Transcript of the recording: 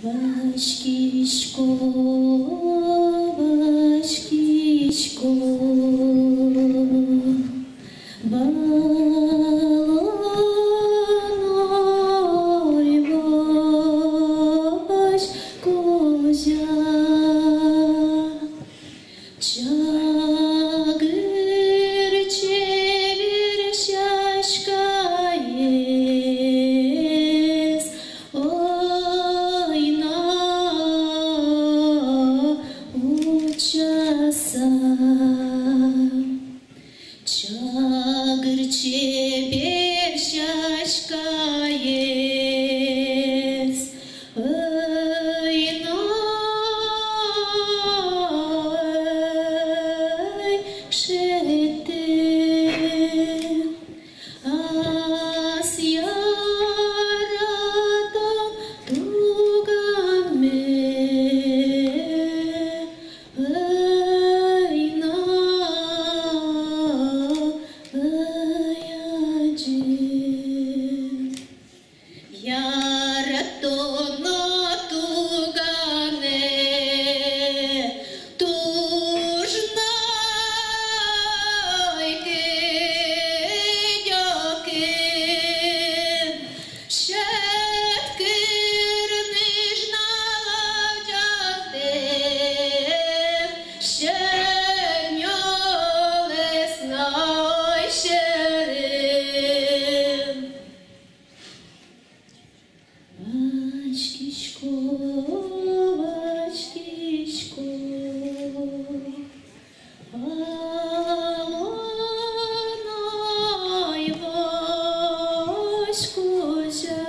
Vaškiško, Vaškiško, balonoj Vaškoža, čagr čevir šaškajes, ojna učasa. Čagr čevir šaškajes, ojna šete. Asjarata tugame, ojna ojađe. Jaratono tugane, tužnojke djoke, šetkir nižna lavđate, šenjole snoj šerem. Vaškiško, Vaškiško, balonoj Vaškoža,